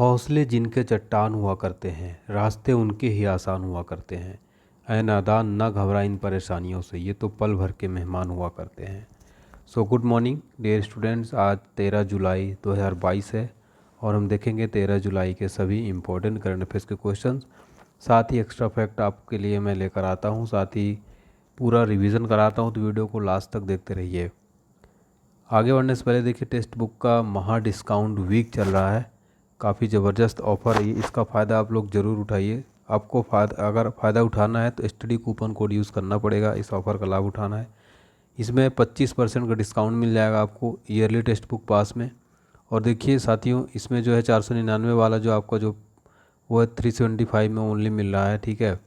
हौसले जिनके चट्टान हुआ करते हैं, रास्ते उनके ही आसान हुआ करते हैं। ऐ नादान न घबरा इन परेशानियों से, ये तो पल भर के मेहमान हुआ करते हैं। So good morning dear students, आज 13 जुलाई 2022 है और हम देखेंगे 13 जुलाई के सभी इम्पोर्टेंट करंट अफेयर्स के क्वेश्चंस। साथ ही एक्स्ट्रा फैक्ट आपके लिए मैं लेकर आता हूँ, साथ ही पूरा रिवीजन कराता हूँ, तो वीडियो को लास्ट तक देखते रहिए। आगे बढ़ने से पहले देखिए, टेक्स्ट बुक का महा डिस्काउंट वीक चल रहा है, काफ़ी ज़बरदस्त ऑफ़र है, इसका फ़ायदा आप लोग ज़रूर उठाइए। आपको अगर फ़ायदा उठाना है तो स्टडी कूपन कोड यूज़ करना पड़ेगा, इस ऑफ़र का लाभ उठाना है। इसमें 25% का डिस्काउंट मिल जाएगा आपको ईयरली टेक्स्ट बुक पास में। और देखिए साथियों, इसमें जो है 499 वाला जो आपका जो वो है 375 में ओनली मिल रहा है, ठीक है।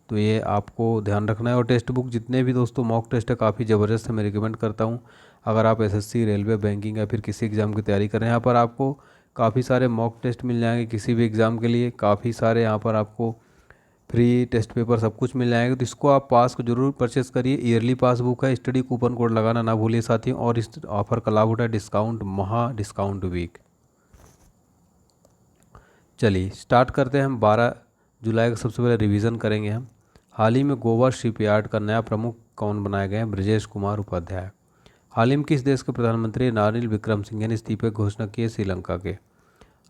तो ये आपको ध्यान रखना है। और टेक्स्ट बुक जितने भी दोस्तों मॉक टेस्ट है काफ़ी ज़बरदस्त है, मैं रिकमेंड करता हूँ। अगर आप एसएससी, रेलवे, बैंकिंग या फिर किसी एग्ज़ाम की तैयारी कर रहे हैं, यहाँ पर आपको काफ़ी सारे मॉक टेस्ट मिल जाएंगे किसी भी एग्ज़ाम के लिए। काफ़ी सारे यहाँ पर आपको फ्री टेस्ट पेपर सब कुछ मिल जाएंगे, तो इसको आप पास को जरूर परचेस करिए। ईयरली पास बुक है, स्टडी कूपन कोड लगाना ना भूलिए साथियों। और इस ऑफ़र का लाभ उठाए, डिस्काउंट महा डिस्काउंट वीक। चलिए स्टार्ट करते हैं। हम 12 जुलाई का सबसे पहले रिवीजन करेंगे हम। हाल ही में गोवा शिपयार्ड का नया प्रमुख कौन बनाए गए हैं? ब्रजेश कुमार उपाध्याय। हाल ही में किस देश के प्रधानमंत्री रानिल विक्रमसिंघे ने इस्तीफे की घोषणा की है? श्रीलंका के।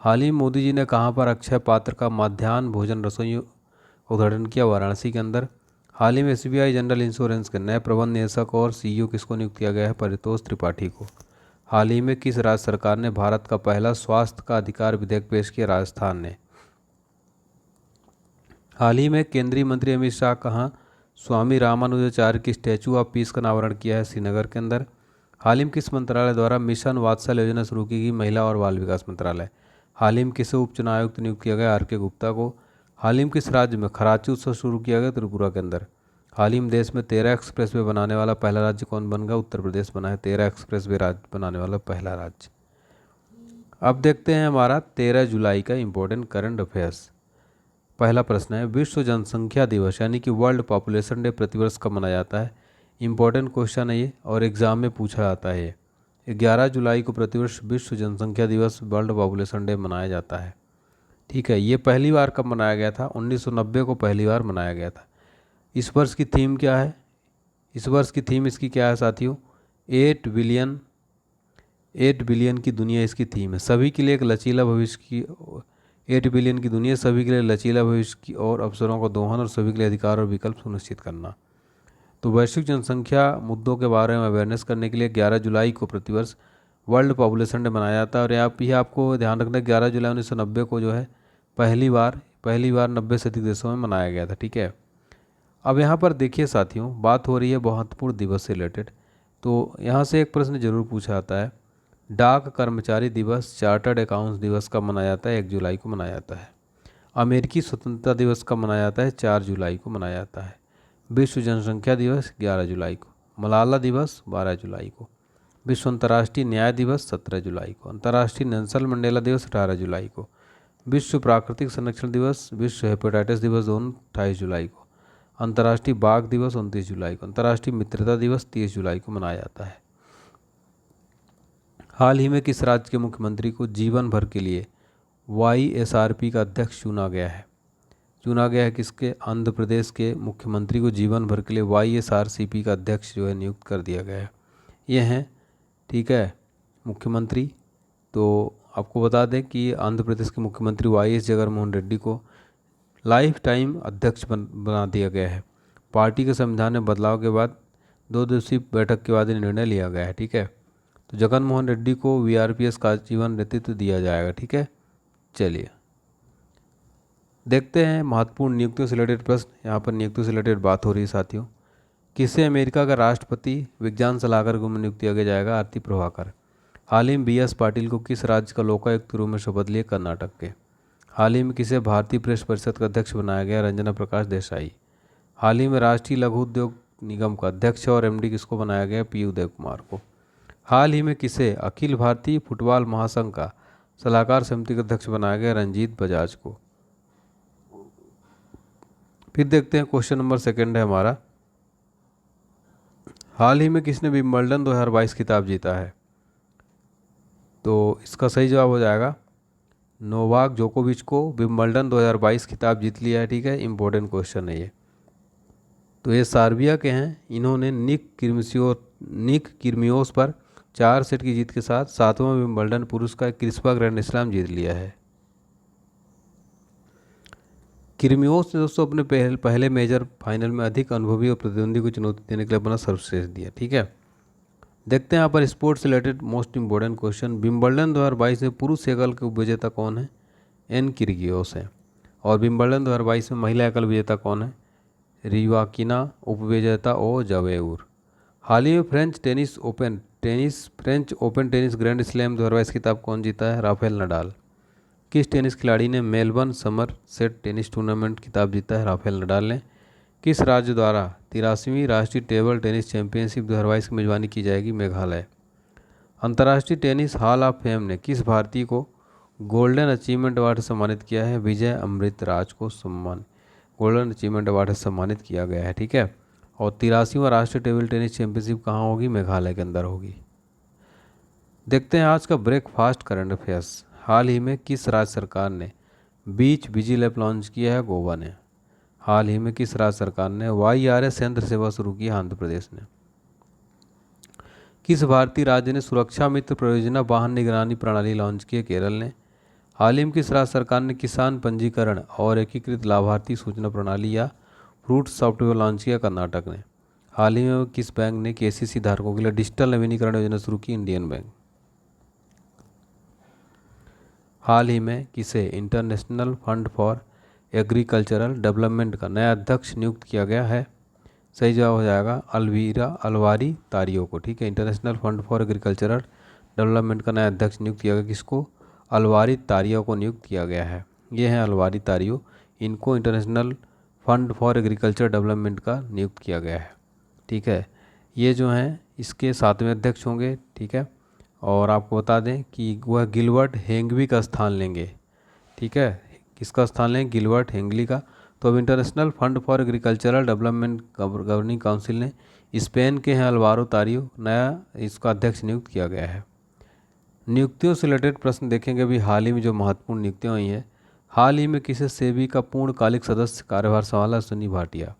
हाल ही में मोदी जी ने कहां पर अक्षय पात्र का मध्याह्न भोजन रसोई उद्घाटन किया? वाराणसी के अंदर। हाल ही में एसबीआई जनरल इंश्योरेंस के नए प्रबंध निदेशक और सीईओ किसको नियुक्त किया गया है? परितोष त्रिपाठी को। हाल ही में किस राज्य सरकार ने भारत का पहला स्वास्थ्य का अधिकार विधेयक पेश किया? राजस्थान ने। हाल ही में केंद्रीय मंत्री अमित शाह कहाँ स्वामी रामानुजाचार्य की स्टैचू ऑफ पीस का अनावरण किया है? श्रीनगर के अंदर। हाल ही में किस मंत्रालय द्वारा मिशन वात्सल योजना शुरू की गई? महिला और बाल विकास मंत्रालय। हाल ही में किसे उप चुनाव आयुक्त नियुक्त किया गया? आर.के. गुप्ता को। हाल ही में किस राज्य में खराची उत्सव शुरू किया गया? त्रिपुरा के अंदर। हाल ही में देश में 13 एक्सप्रेसवे बनाने वाला पहला राज्य कौन बन गया? उत्तर प्रदेश बना है 13 एक्सप्रेसवे राज्य बनाने वाला पहला राज्य। अब देखते हैं हमारा 13 जुलाई का इम्पोर्टेंट करंट अफेयर्स। पहला प्रश्न है, विश्व जनसंख्या दिवस यानी कि वर्ल्ड पॉपुलेशन डे प्रतिवर्ष कब मनाया जाता है? इंपॉर्टेंट क्वेश्चन है ये और एग्जाम में पूछा जाता है। 11 जुलाई को प्रतिवर्ष विश्व जनसंख्या दिवस वर्ल्ड पॉपुलेशन डे मनाया जाता है, ठीक है। ये पहली बार कब मनाया गया था? 1990 को पहली बार मनाया गया था। इस वर्ष की थीम क्या है? इस वर्ष की थीम इसकी क्या है साथियों? 8 बिलियन की दुनिया इसकी थीम है। सभी के लिए एक लचीला भविष्य की 8 बिलियन की दुनिया, सभी के लिए लचीला भविष्य की और अवसरों का दोहन और सभी के लिए अधिकार और विकल्प सुनिश्चित करना। तो वैश्विक जनसंख्या मुद्दों के बारे में अवेयरनेस करने के लिए 11 जुलाई को प्रतिवर्ष वर्ल्ड पॉपुलेशन डे मनाया जाता है। और यहाँ भी आपको ध्यान रखना है 11 जुलाई 1990 को जो है पहली बार 90 से अधिक देशों में मनाया गया था, ठीक है। अब यहाँ पर देखिए साथियों, बात हो रही है महत्वपूर्ण दिवस से रिलेटेड, तो यहाँ से एक प्रश्न जरूर पूछा जाता है, डाक कर्मचारी दिवस, चार्टर्ड अकाउंट्स दिवस कब मनाया जाता है? 1 जुलाई को मनाया जाता है। अमेरिकी स्वतंत्रता दिवस कब मनाया जाता है? 4 जुलाई को मनाया जाता है। विश्व जनसंख्या दिवस 11 जुलाई को। मलाला दिवस 12 जुलाई को। विश्व अंतर्राष्ट्रीय न्याय दिवस 17 जुलाई को। अंतर्राष्ट्रीय नेल्सन मंडेला दिवस 18 जुलाई को। विश्व प्राकृतिक संरक्षण दिवस, विश्व हेपेटाइटिस दिवस दोनों 28 जुलाई को। अंतर्राष्ट्रीय बाघ दिवस 29 जुलाई को। अंतर्राष्ट्रीय मित्रता दिवस 30 जुलाई को मनाया जाता है। हाल ही में किस राज्य के मुख्यमंत्री को जीवन भर के लिए वाईएसआरपी का अध्यक्ष चुना गया है? चुना गया है किसके? आंध्र प्रदेश के मुख्यमंत्री को जीवन भर के लिए वाईएसआरसीपी का अध्यक्ष जो है नियुक्त कर दिया गया है। ये हैं, ठीक है, मुख्यमंत्री। तो आपको बता दें कि आंध्र प्रदेश के मुख्यमंत्री वाईएस जगनमोहन रेड्डी को लाइफ टाइम अध्यक्ष बना दिया गया है। पार्टी के संविधान में बदलाव के बाद 2 दिवसीय बैठक के बाद ये निर्णय लिया गया है, ठीक है। तो जगन मोहन रेड्डी को वीआरपीएस का जीवन नेतृत्व दिया जाएगा, ठीक है। चलिए देखते हैं महत्वपूर्ण नियुक्तियों से रिलेटेड प्रश्न। यहाँ पर नियुक्तियों से रिलेटेड बात हो रही है साथियों। किसे अमेरिका का राष्ट्रपति विज्ञान सलाहकार को नियुक्त किया जाएगा? आरती प्रभाकर। हाल ही में बीएस पाटिल को किस राज्य का लोकायुक्त के रूप में शपथ लिए? कर्नाटक के। हाल ही में किसे भारतीय प्रेस परिषद का अध्यक्ष बनाया गया? रंजना प्रकाश देसाई। हाल ही में राष्ट्रीय लघु उद्योग निगम का अध्यक्ष और एमडी किसको बनाया गया? पी उदय कुमार को। हाल ही में किसे अखिल भारतीय फुटबॉल महासंघ का सलाहकार समिति का अध्यक्ष बनाया गया? रंजीत बजाज को। फिर देखते हैं क्वेश्चन नंबर सेकंड है हमारा, हाल ही में किसने विंबलडन 2022 खिताब जीता है? तो इसका सही जवाब हो जाएगा नोवाक जोकोविच को विंबलडन 2022 खिताब जीत लिया है। ठीक है, इंपॉर्टेंट क्वेश्चन है ये। तो ये सर्बिया के हैं। इन्होंने निक किर्मियोस पर 4 सेट की जीत के साथ 7वां विंबलडन पुरुष का क्रिस्पा ग्रैंड स्लैम जीत लिया है। किर्मियोस ने दोस्तों अपने पहले मेजर फाइनल में अधिक अनुभवी और प्रतिद्वंदी को चुनौती देने के लिए अपना सर्वश्रेष्ठ दिया। ठीक है, देखते हैं यहाँ पर sports related most important question. Wimbledon 2022 में पुरुष एकल के उपविजेता कौन है? एन किर्गियोस है। और विंबलडन 2022 में महिला एकल विजेता कौन है? रिवाकिना। उपविजेता ओ जवेउर। हाल ही में French open tennis grand slam 2022 खिताब कौन जीता है? Rafael Nadal. किस टेनिस खिलाड़ी ने Melbourne summer set tennis tournament खिताब जीता है? राफेल नडाल ने। किस राज्य द्वारा 83वीं राष्ट्रीय टेबल टेनिस चैंपियनशिप 2022 की मेजबानी की जाएगी? मेघालय। अंतर्राष्ट्रीय टेनिस हॉल ऑफ फेम ने किस भारतीय को गोल्डन अचीवमेंट अवार्ड से सम्मानित किया है? विजय अमृतराज को गोल्डन अचीवमेंट अवार्ड से सम्मानित किया गया है। ठीक है, और 83वां राष्ट्रीय टेबल टेनिस चैंपियनशिप कहाँ होगी? मेघालय के अंदर होगी। देखते हैं आज का ब्रेकफास्ट करंट अफेयर्स। हाल ही में किस राज्य सरकार ने बीच बिजिल ऐप लॉन्च किया है? गोवा ने। हाल ही में किस राज्य सरकार ने YRS यंत्र सेवा शुरू की है? आंध्र प्रदेश ने। किस भारतीय राज्य ने सुरक्षा मित्र परियोजना वाहन निगरानी प्रणाली लॉन्च की है? केरल ने। हाल ही में किस राज्य सरकार ने किसान पंजीकरण और एकीकृत लाभार्थी सूचना प्रणाली या फ्रूट सॉफ्टवेयर लॉन्च किया? कर्नाटक ने। हाल ही में किस बैंक ने KCC धारकों के लिए डिजिटल नवीनीकरण योजना शुरू की? Indian bank. हाल ही में किसे international fund for agricultural development का नया अध्यक्ष नियुक्त किया गया है? सही जवाब हो जाएगा अलवारी तारियो को। ठीक है, international fund for agricultural development का नया अध्यक्ष नियुक्त किया गया। किसको? अलवारी तारियो को नियुक्त किया गया है। ये हैं अलवारी तारियो, इनको international fund for agriculture development का नियुक्त किया गया है। ठीक है, ये जो हैं इसके 7वें अध्यक्ष होंगे। ठीक है, और आपको बता दें कि वह गिलबर्ट हेंगवी का स्थान लेंगे। ठीक है, किसका स्थान लेंगे? गिलबर्ट हेंगली का। तो अब international fund for agricultural development governing council ने स्पेन के हैं अलवारो तारियो नया इसका अध्यक्ष नियुक्त किया गया है। नियुक्तियों से रिलेटेड प्रश्न देखेंगे अभी हाल ही में जो महत्वपूर्ण नियुक्तियाँ हुई हैं। हाल ही में किसे सेबी का पूर्णकालिक सदस्य कार्यभार संभाला? सुनी भाटिया।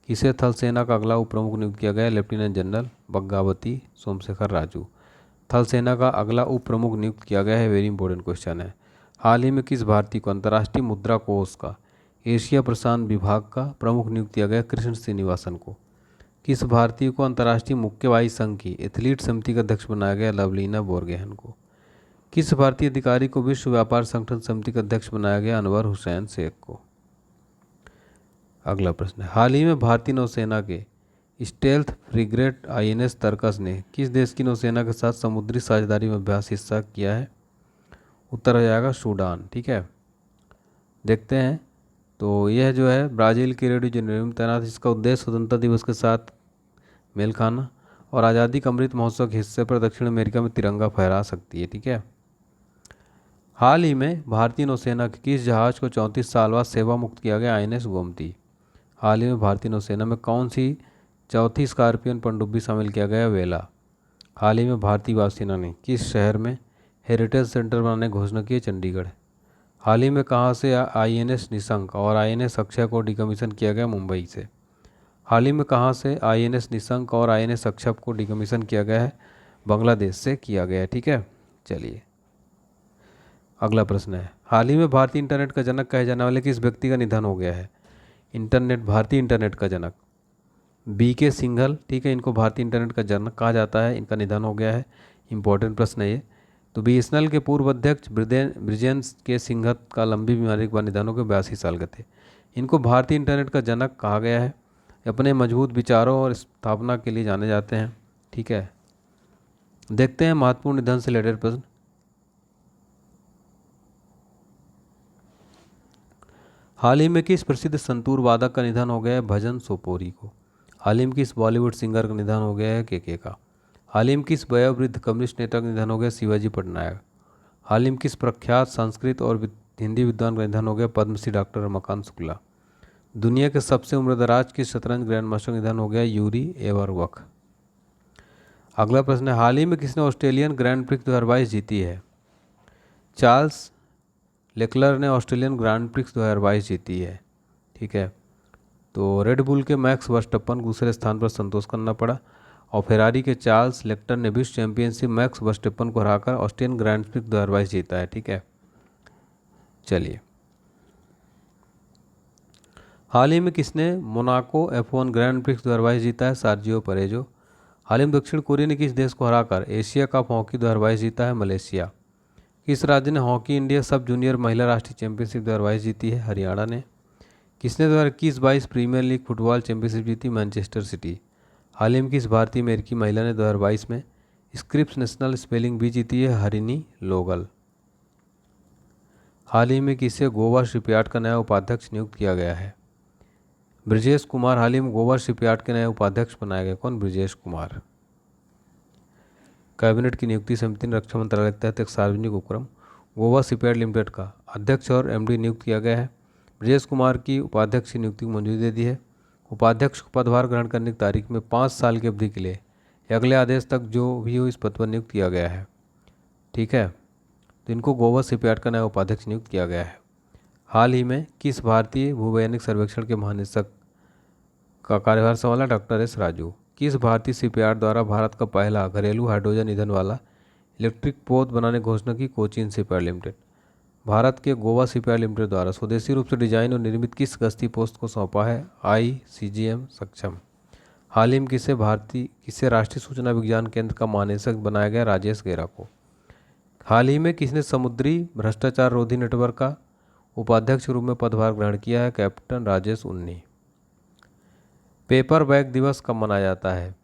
किसे थल सेना का अगला उप प्रमुख नियुक्त किया गया? Lieutenant general Baggavalli Somashekar Raju. थल सेना का अगला उप प्रमुख नियुक्त किया गया है। वेरी इंपॉर्टेंट क्वेश्चन है। हाल ही में किस भारतीय को अंतर्राष्ट्रीय मुद्रा कोष का एशिया प्रशांत विभाग का प्रमुख नियुक्त किया गया? कृष्ण श्रीनिवासन को। किस भारतीय को अंतर्राष्ट्रीय मुक्केबाजी संघ की एथलीट समिति का अध्यक्ष बनाया गया? लवलीना बोरगोहेन को। किस भारतीय अधिकारी को विश्व व्यापार संगठन समिति का अध्यक्ष बनाया गया? अनवर हुसैन शेख को। अगला प्रश्न है, हाल ही में भारतीय नौसेना के स्टेल्थ फ्रिगेट INS तरकस ने किस देश की नौसेना के साथ समुद्री साझेदारी में अभ्यास हिस्सा किया है? उत्तर हो जाएगा सूडान। ठीक है, देखते हैं। तो यह जो है ब्राज़ील के रियो डी जेनेरो में तैनात, इसका उद्देश्य स्वतंत्रता दिवस के साथ मेल खाना और आज़ादी का अमृत महोत्सव के हिस्से पर दक्षिण अमेरिका में तिरंगा फहरा सकती है। ठीक है, हाल ही में भारतीय नौसेना के किस जहाज़ को 34 साल बाद सेवा मुक्त किया गया? INS गोमती। हाल ही में भारतीय नौसेना में कौन सी चौथी स्कॉर्पियन पनडुब्बी शामिल किया गया? वेला। हाल ही में भारतीय वायुसेना ने किस शहर में हेरिटेज सेंटर बनाने की घोषणा की? चंडीगढ़। हाल ही में कहाँ से INS निशंक और INS अक्षय को डिकमीशन किया गया? मुंबई से। हाल ही में कहाँ से INS निशंक और INS अक्षय को डिकमीशन किया गया है? बांग्लादेश से किया गया है। ठीक है, चलिए अगला प्रश्न है, हाल ही में भारतीय इंटरनेट का जनक कहे जाने वाले किस व्यक्ति का निधन हो गया है? भारतीय इंटरनेट का जनक BK सिंघल। ठीक है, इनको भारतीय इंटरनेट का जनक कहा जाता है, इनका निधन हो गया है। इंपॉर्टेंट प्रश्न है ये। तो BSNL के पूर्व अध्यक्ष ब्रिजेश के सिंघत का लंबी बीमारी के बाद निधन हो गए, 82 साल के थे। इनको भारतीय इंटरनेट का जनक कहा गया है। अपने मजबूत विचारों और स्थापना के लिए जाने जाते हैं। ठीक है, देखते हैं महत्वपूर्ण निधन से रिलेटेड प्रश्न। हाल ही में किस प्रसिद्ध संतूर वादक का निधन हो गया है? भजन सोपोरी को। हाल ही में किस बॉलीवुड सिंगर का निधन हो गया है? KK का। हाल ही में किस वयोवृद्ध कम्युनिस्ट नेता का निधन हो गया? शिवाजी पटनायक। हाल ही में किस प्रख्यात संस्कृत और हिंदी विद्वान का निधन हो गया? पद्मश्री डॉक्टर रमाकांत शुक्ला। दुनिया के सबसे उम्रदराज किस शतरंज ग्रैंड मास्टर का निधन हो गया? यूरी एवरवक। अगला प्रश्न है, हाल ही में किसने ऑस्ट्रेलियन ग्रैंड प्रिक्स 2022 जीती है? चार्ल्स लेक्लर ने ऑस्ट्रेलियन ग्रैंड प्रिक्स 2022 जीती है। ठीक है, तो रेड बुल के मैक्स वर्स्टप्पन दूसरे स्थान पर संतोष करना पड़ा और फेरारी के चार्ल्स लेक्टर ने विश्व चैंपियनशिप मैक्स वर्स्टप्पन को हराकर ऑस्ट्रियन ग्रैंड प्रिक्स 2022 जीता है। ठीक है, चलिए, हाल ही में किसने मोनाको F1 ग्रैंड प्रिक्स 2022 जीता है? सर्जियो परेजो। हाल ही में दक्षिण कोरिया ने किस देश को हराकर एशिया कप हॉकी 2022 जीता है? मलेशिया। किस राज्य ने हॉकी इंडिया सब जूनियर महिला राष्ट्रीय चैंपियनशिप 2022 जीती है? हरियाणा ने। किसने 2021-22 प्रीमियर लीग फुटबॉल चैंपियनशिप जीती? Manchester City. हाल ही में किस भारतीय अमेरिकी महिला ने 2022 में स्क्रिप्स नेशनल स्पेलिंग बी जीती है? हरिनी लोगल। हाल ही में किसे गोवा शिपयार्ड का नया उपाध्यक्ष नियुक्त किया गया है? ब्रजेश कुमार हाल ही में गोवा शिपयार्ड के नए उपाध्यक्ष बनाए गए। कौन? ब्रजेश कुमार। कैबिनेट की नियुक्ति समिति ने रक्षा मंत्रालय के तहत एक सार्वजनिक उपक्रम गोवा शिपयार्ड लिमिटेड का अध्यक्ष और एमडी नियुक्त किया गया है। ब्रजेश कुमार की उपाध्यक्ष की नियुक्ति को मंजूरी दे दी है। उपाध्यक्ष को पदभार ग्रहण करने की तारीख में 5 साल की अवधि के लिए अगले आदेश तक जो भी हो इस पद पर नियुक्त किया गया है। ठीक है, तो इनको गोवा शिपयार्ड का नया उपाध्यक्ष नियुक्त किया गया है। हाल ही में किस भारतीय भूवैज्ञानिक सर्वेक्षण के महानिदेशक का कार्यभार संभाला? Doctor S Raju. किस भारतीय शिपयार्ड द्वारा भारत का पहला घरेलू हाइड्रोजन ईंधन वाला इलेक्ट्रिक पोत बनाने की घोषणा की? Cochin shipyard limited. भारत के गोवा शिपयार्ड लिमिटेड द्वारा स्वदेशी रूप से डिजाइन और निर्मित किस गश्ती पोस्त को सौंपा है? ICGM सक्षम। हाल ही में किसे राष्ट्रीय सूचना विज्ञान केंद्र का महानिदेशक बनाया गया? राजेश गेरा को। हाल ही में किसने समुद्री भ्रष्टाचार रोधी नेटवर्क का उपाध्यक्ष के रूप में पदभार ग्रहण किया है? कैप्टन राजेश उन्नी। पेपर बैग दिवस कब मनाया जाता है?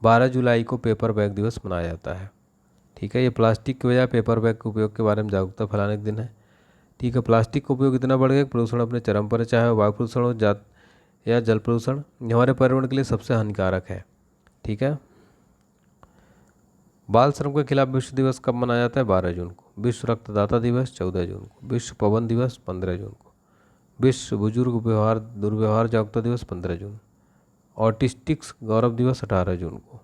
12 जुलाई को पेपर बैग दिवस मनाया जाता है। ठीक है, ये प्लास्टिक के बजाय पेपर बैग के उपयोग के बारे में जागरूकता फैलाने का दिन है। ठीक है, प्लास्टिक का उपयोग इतना बढ़ गया कि प्रदूषण अपने चरम पर है, चाहे वायु प्रदूषण हो या जल प्रदूषण, ये हमारे पर्यावरण के लिए सबसे हानिकारक है। ठीक है, बाल श्रम के खिलाफ विश्व दिवस कब मनाया जाता है? 12 जून को। विश्व रक्तदाता दिवस 14 जून को। विश्व पवन दिवस 15 जून को। विश्व बुजुर्ग दुर्व्यवहार जागरूकता दिवस 15 जून। ऑटिस्टिक्स गौरव दिवस 18 जून को।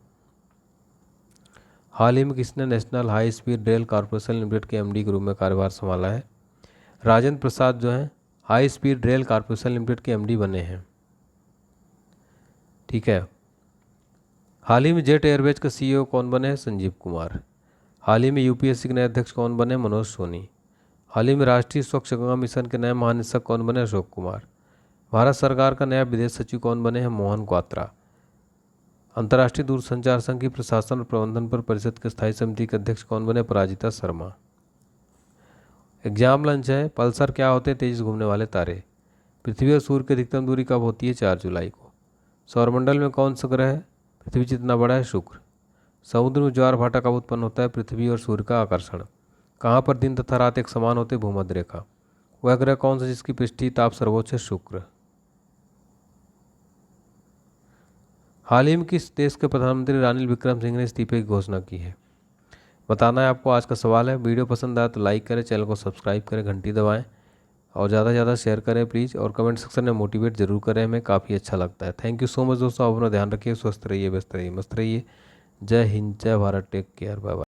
हाल ही में किसने national high speed rail corporation limited के एमडी के रूप में कार्यभार संभाला है? राजेंद्र प्रसाद जो हैं high speed rail corporation limited के एमडी बने हैं। ठीक है, हाल ही में जेट एयरवेज का सीईओ कौन बने हैं? संजीव कुमार। हाल ही में यूपीएससी के नए अध्यक्ष कौन बने? मनोज सोनी। हाल ही में राष्ट्रीय स्वच्छ गंगा मिशन के नए महानिदेशक कौन बने? अशोक कुमार। भारत सरकार का नया विदेश सचिव कौन बने हैं? मोहन क्वात्रा। अंतर्राष्ट्रीय दूरसंचार संघ की प्रशासन और प्रबंधन पर परिषद के स्थायी समिति के अध्यक्ष कौन बने? पराजिता शर्मा। एग्जाम लंच है, पल्सर क्या होते हैं? तेज घूमने वाले तारे। पृथ्वी और सूर्य की अधिकतम दूरी कब होती है? 4 जुलाई को। सौरमंडल में कौन सा ग्रह है पृथ्वी जितना बड़ा है? शुक्र। समुद्र में ज्वार भाटा कब उत्पन्न होता है? पृथ्वी और सूर्य का आकर्षण। कहाँ पर दिन तथा रात एक समान होते? भूमध्य रेखा। वह ग्रह कौन सा जिसकी पृष्ठीय ताप सर्वोच्च है? शुक्र। हाल ही में किस देश के प्रधानमंत्री रानिल विक्रमसिंघे ने इस्तीफे की घोषणा की है? बताना है आपको। आज का सवाल है। वीडियो पसंद आया तो लाइक करें, चैनल को सब्सक्राइब करें, घंटी दबाएं और ज़्यादा से ज़्यादा शेयर करें प्लीज़, और कमेंट सेक्शन में मोटिवेट जरूर करें, हमें काफ़ी अच्छा लगता है। थैंक यू सो मच दोस्तों। आप अपना ध्यान रखिए, स्वस्थ रहिए, व्यस्त रहिए, मस्त रहिए। जय हिंद, जय भारत, टेक केयर, बाय बाय।